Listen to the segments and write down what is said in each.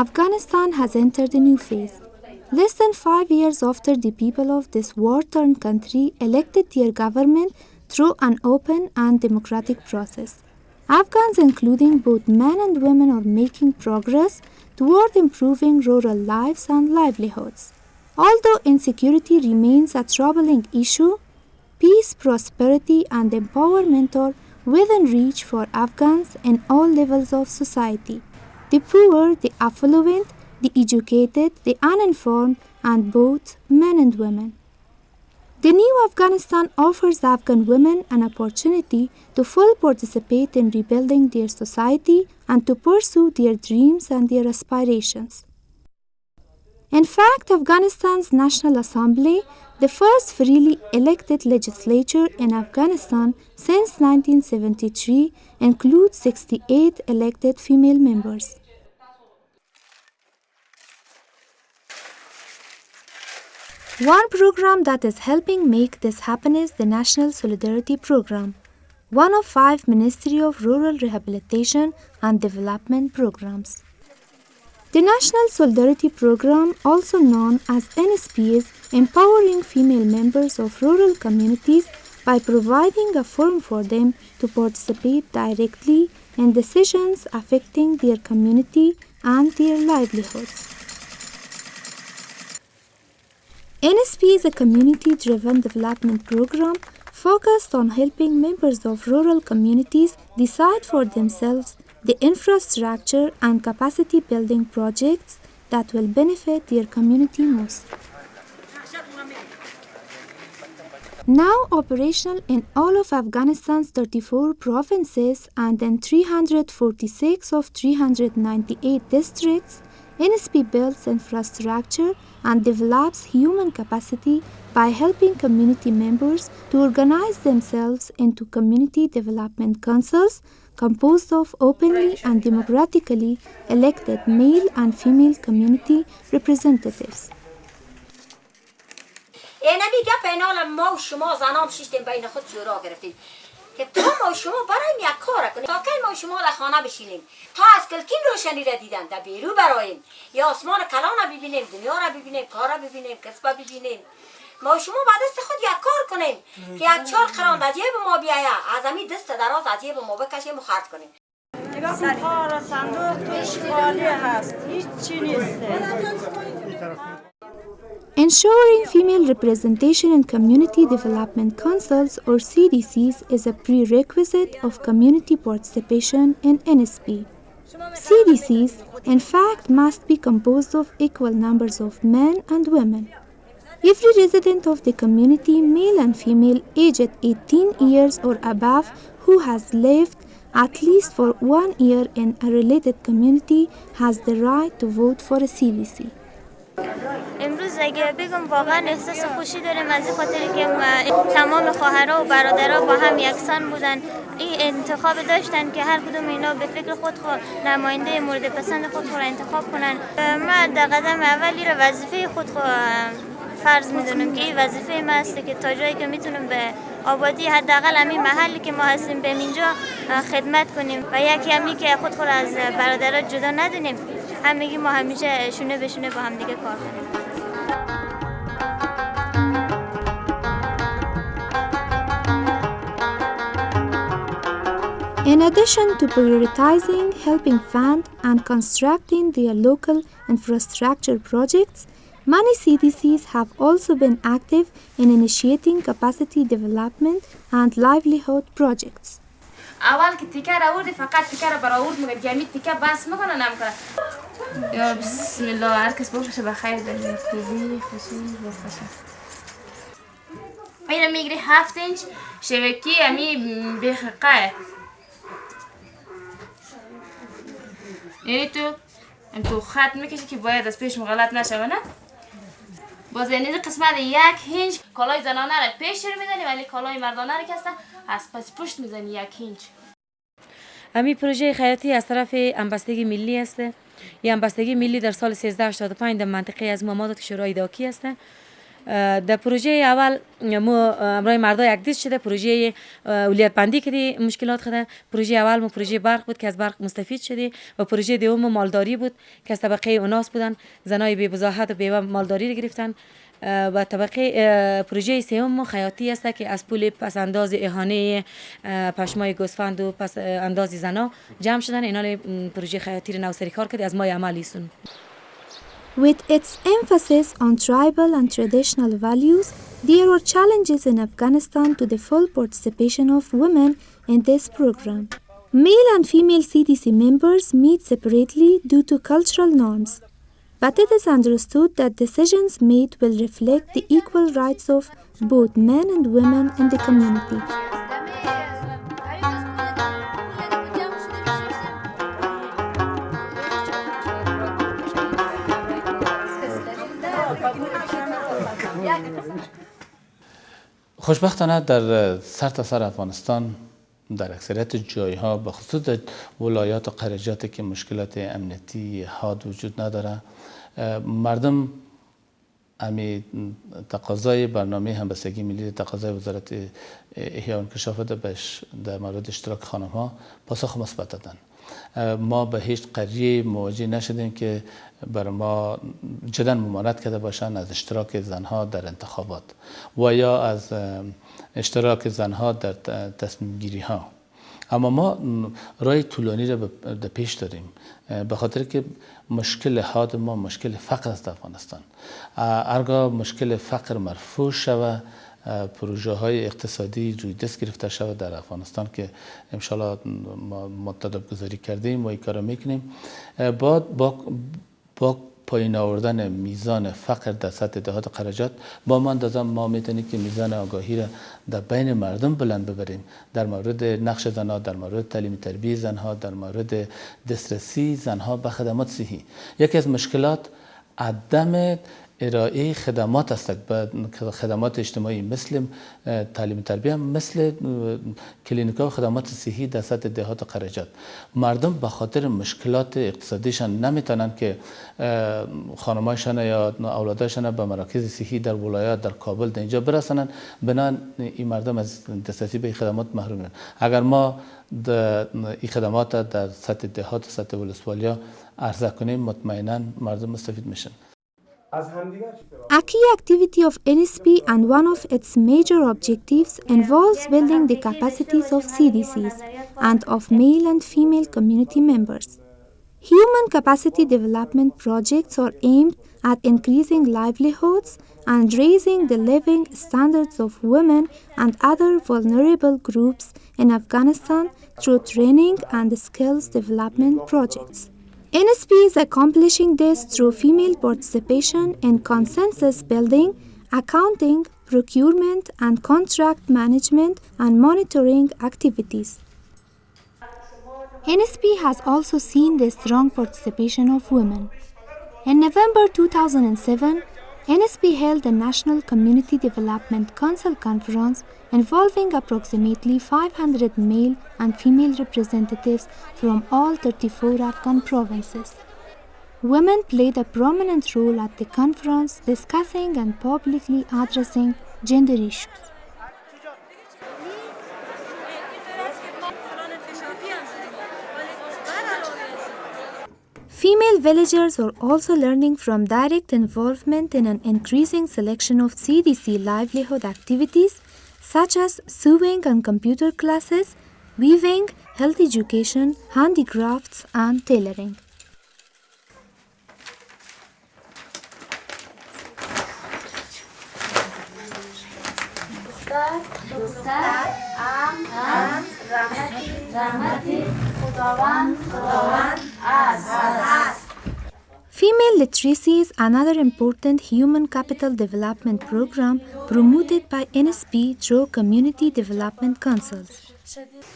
Afghanistan has entered a new phase. Less than 5 years after the people of this war-torn country elected their government through an open and democratic process, Afghans, including both men and women, are making progress toward improving rural lives and livelihoods. Although insecurity remains a troubling issue, peace, prosperity, and empowerment are within reach for Afghans in all levels of society: the poor, the affluent, the educated, the uninformed, and both men and women. The new Afghanistan offers Afghan women an opportunity to fully participate in rebuilding their society and to pursue their dreams and their aspirations. In fact, Afghanistan's National Assembly, the first freely elected legislature in Afghanistan since 1973, includes 68 elected female members. One program that is helping make this happen is the National Solidarity Program, one of 5 Ministry of Rural Rehabilitation and Development programs. The National Solidarity Program, also known as NSP, is empowering female members of rural communities by providing a forum for them to participate directly in decisions affecting their community and their livelihoods. NSP is a community-driven development program focused on helping members of rural communities decide for themselves the infrastructure and capacity building projects that will benefit their community most. Now operational in all of Afghanistan's 34 provinces and in 346 of 398 districts, NSP builds infrastructure and develops human capacity by helping community members to organize themselves into community development councils composed of openly and democratically elected male and female community representatives. که تو ما شما برایم یک کار کنیم تا که ما شما در خانه بشینیم تا از کلکین روشنی را دیدن در بیرو برایم یا آسمان کلان را ببینیم دنیا را ببینیم کار را ببینیم کسب ببینیم ما شما بعد دست خود یک کار کنیم که یک 4 قران در جیب ما بیاید از همین دست دراز از جیب ما بکشیم و خرج کنیم. نگاه صندوق توش خالی هست هیچ چی نیست. Ensuring female representation in community development councils or CDCs is a prerequisite of community participation in NSP. CDCs, in fact, must be composed of equal numbers of men and women. Every resident of the community, male and female, aged 18 years or above, who has lived at least for 1 year in a related community has the right to vote for a CDC. امروز اگه بگم واقعا احساس خوشی داریم از این خاطر که تمام خواهرها و برادرها با هم یکسان بودن. این انتخاب داشتن که هر کدوم اینا به فکر خود نماینده مورد پسند خود را انتخاب کنن. من در قدم اولی را وظیفه خود فرض میدونم که این وظیفه ما است که تا جایی که میتونم به آبادی حداقل همین محلی که ما هستیم به اینجا خدمت کنیم و یکی همی که خود از برادرها جدا ندونیم. همگی ما همیشه شونه به شونه با هم دیگه کار کنیم. In addition to prioritizing, helping fund, and constructing their local infrastructure projects, many CDCs have also been active in initiating capacity development and livelihood projects. اول که تیکه را آوردی فقط تیکه را برآورد میگه دیگه تیکه بس میکنه نمیکنه. یا بسم الله هر کس بخوشه بخیر داریم خوبی خوشی بخوشه. اینو میگیری 7 اینچ شبکی امی بخقه. یعنی تو خط میکشی که باید از پیش غلط نشه نه؟ باز یعنی قسمت 1 اینچ کالای زنانه را پیش میزنی ولی کالای مردانه را که هستن از پس پشت میزنی 1 اینچ. امی پروژه خیاطی از طرف همبستگی ملی است. این همبستگی ملی در سال 1385 در منطقه از مامادات شورای داکی است. در پروژه اول مو امرای مردا یک دست شده پروژه اولیت بندی کردی مشکلات خده. پروژه اول مو پروژه برق بود که از برق مستفید شدی و پروژه دوم مالداری بود که از طبقه اوناس بودن، زنای بی بزاحت و بیوه مالداری رو گرفتن. و طبقه پروژه سوم خیاطی است که از پول پس انداز اهانه پشمای گوسفند و پس انداز زنا جمع شدن. اینا پروژه خیاطی رو نوسری کار کرد از مای عملیسون. With its emphasis on tribal and traditional values, there are challenges in Afghanistan to the full participation of women in this program. Male and female CDC members meet separately due to cultural norms, but it is understood that decisions made will reflect the equal rights of both men and women in the community. خوشبختانه در سرتاسر افغانستان در اکثریت جایها به خصوص در ولایات و قریجاتی که مشکلات امنیتی حاد وجود نداره، مردم امی تقاضای برنامه همبستگی ملی، تقاضای وزارت احیا و انکشاف در مورد اشتراک خانم ها پاسخ مثبت دادن. ما به هیچ قریه مواجه نشدیم که بر ما جدا ممانعت کرده باشند از اشتراک زنها در انتخابات و یا از اشتراک زنها در تصمیم گیری ها. اما ما راه طولانی را در پیش داریم به خاطر که مشکل حاد ما مشکل فقر است در افغانستان. هرگاه مشکل فقر مرفوع شود، پروژه های اقتصادی روی دست گرفته شود در افغانستان که انشالله ما تدارک گذاری کردیم و این کار میکنیم، با پایین آوردن میزان فقر در سطح دهات و قریجات با ما اندازه ما میتونیم که میزان آگاهی را در بین مردم بلند ببریم در مورد نقش زنها، در مورد تعلیم تربیت زنها، در مورد دسترسی زنها به خدمات صحی. یکی از مشکلات عدم ارائه خدمات است، خدمات اجتماعی مثل تعلیم تربیت، مثل کلینیکا و خدمات صحی در سطح دهات و قریجات. مردم به خاطر مشکلات اقتصادیشان نمیتونن که خانمایشان یا اولادشان به مراکز صحی در ولایات، در کابل، در اینجا برسانن، بنان این مردم از دسترسی به خدمات محرومن. اگر ما این خدمات در سطح دهات و سطح ولسوالیا عرضه کنیم، مطمئنا مردم مستفید میشن. A key activity of NSP and one of its major objectives involves building the capacities of CDCs and of male and female community members. Human capacity development projects are aimed at increasing livelihoods and raising the living standards of women and other vulnerable groups in Afghanistan through training and skills development projects. NSP is accomplishing this through female participation in consensus building, accounting, procurement, and contract management and monitoring activities. NSP has also seen the strong participation of women. In November 2007, NSP held a National Community Development Council conference involving approximately 500 male and female representatives from all 34 Afghan provinces. Women played a prominent role at the conference, discussing and publicly addressing gender issues. Female villagers are also learning from direct involvement in an increasing selection of CDC livelihood activities such as sewing and computer classes, weaving, health education, handicrafts, and tailoring. Female literacy is another important human capital development program promoted by NSP through community development councils.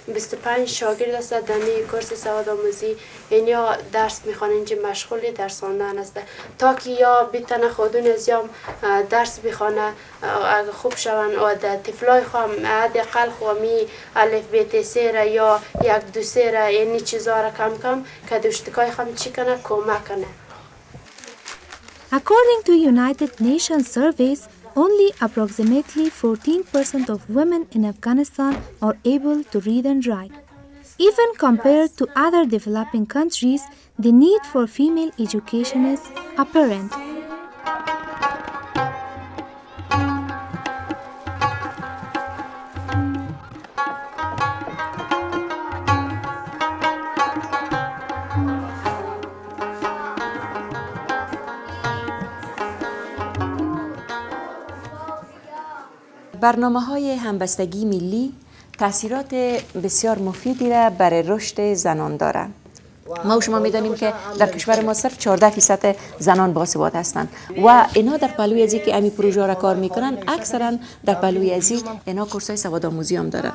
25 شاگرد است در کورس سوادآموزی، اینیا درس میخوان، اینجا مشغول درس خواندن است تا که یا بتونه خودون از یا درس بخونه اگه خوب شون و در طفلای خواهم حداقل خوامی الف ب ت س را یا یک دو سه را اینی چیزا را کم کم که دوشتکای خواهم چی کنه کمک کنه. According to United Nations surveys, only approximately 14% of women in Afghanistan are able to read and write. Even compared to other developing countries, the need for female education is apparent. برنامه‌های همبستگی ملی تأثیرات بسیار مفیدی را برای رشد زنان دارد. ما و شما می‌دانیم که در کشور ما صرف 14% زنان باسواد هستند و اینا در پهلوی ازی که امی پروژه را کار میکنن اکثرا در پهلوی ازی اینا کورسای سوادآموزی هم دارن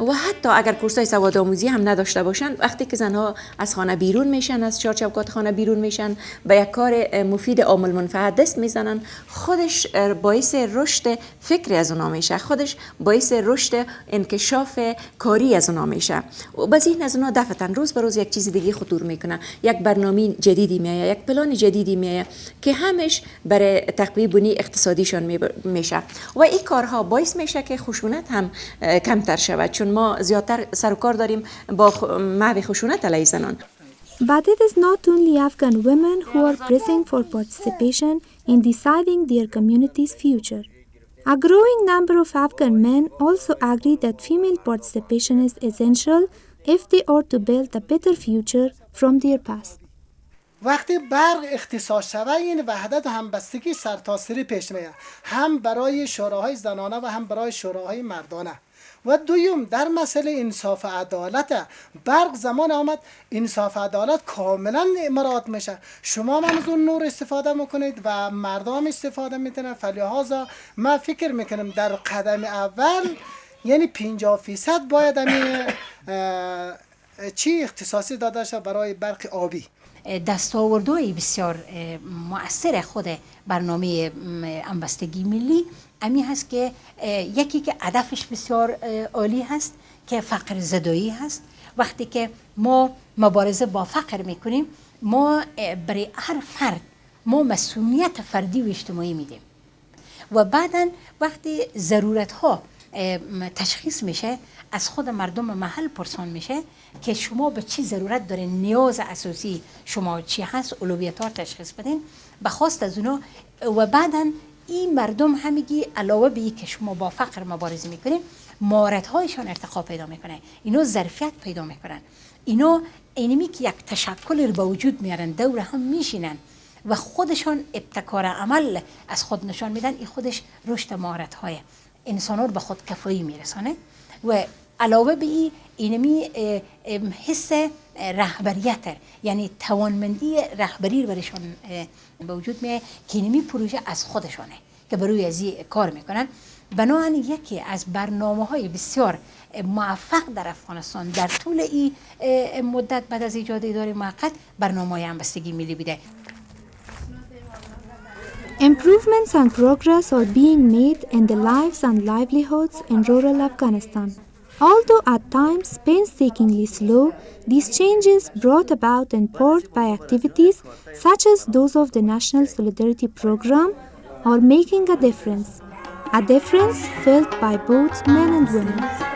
و حتی اگر کورسای سوادآموزی هم نداشته باشند وقتی که زنها از خانه بیرون میشن از چارچوبات خانه بیرون میشن به یک کار مفید عامل منفعت دست میزنن خودش باعث رشد فکری از اونها میشه خودش باعث رشد انکشاف کاری از اونها میشه و به ذهن از اونها دفعتاً روز به روز یک چیز دیگه خطور میکنه یک برنامه جدیدی میایه یک پلان جدیدی میایه که همش برای تقویه بنی اقتصادیشان میشه و این کارها باعث میشه که خشونت هم کمتر شود چون ما زیادتر سر و کار داریم با محو خشونت علیه زنان. But it is not only Afghan women who are pressing for participation in deciding their community's future. A growing number of Afghan men also agree that female participation is essential if they are to build a better future from their past. وقتی برق اختصاص شود این وحدت و همبستگی سرتاسری پیش میاد هم برای شوراهای زنانه و هم برای شوراهای مردانه و دوم در مسئله انصاف و عدالت برق زمان آمد انصاف و عدالت کاملا مراعات میشه شما هم از اون نور استفاده میکنید و مردم استفاده میتونن فلهذا من فکر میکنم در قدم اول یعنی 50% باید چی اختصاصی داده شه برای برق آبی. دستاوردهای بسیار مؤثر خود برنامه همبستگی ملی امی هست که یکی که هدفش بسیار عالی هست که فقر زدایی هست وقتی که ما مبارزه با فقر میکنیم ما برای هر فرد ما مسئولیت فردی و اجتماعی میدیم و بعدا وقتی ضرورت ها تشخیص میشه از خود مردم محل پرسان میشه که شما به چی ضرورت داره نیاز اساسی شما چی هست اولویت ها تشخیص بدین بخواست از اونا و بعدا این مردم همگی علاوه به این که شما با فقر مبارزه میکنین مهارت هایشان ارتقا پیدا میکنه اینا ظرفیت پیدا میکنن اینا اینمی که یک تشکل رو به وجود میارن دور هم میشینن و خودشان ابتکار عمل از خود نشان میدن این خودش رشد مهارت های انسان رو به خود کفایی میرسانه و علاوه به این اینمی حس رهبریت یعنی توانمندی رهبری برشان به وجود میاد که اینمی پروژه از خودشانه که بروی ازی کار میکنن بنابراین یکی از برنامه‌های بسیار موفق در افغانستان در طول این مدت بعد از ایجاد اداره موقت برنامه‌های همبستگی ملی بوده. Improvements and progress are being made in the lives and livelihoods in rural Afghanistan. Although at times painstakingly slow, these changes brought about in part by activities such as those of the National Solidarity Program are making a difference felt by both men and women.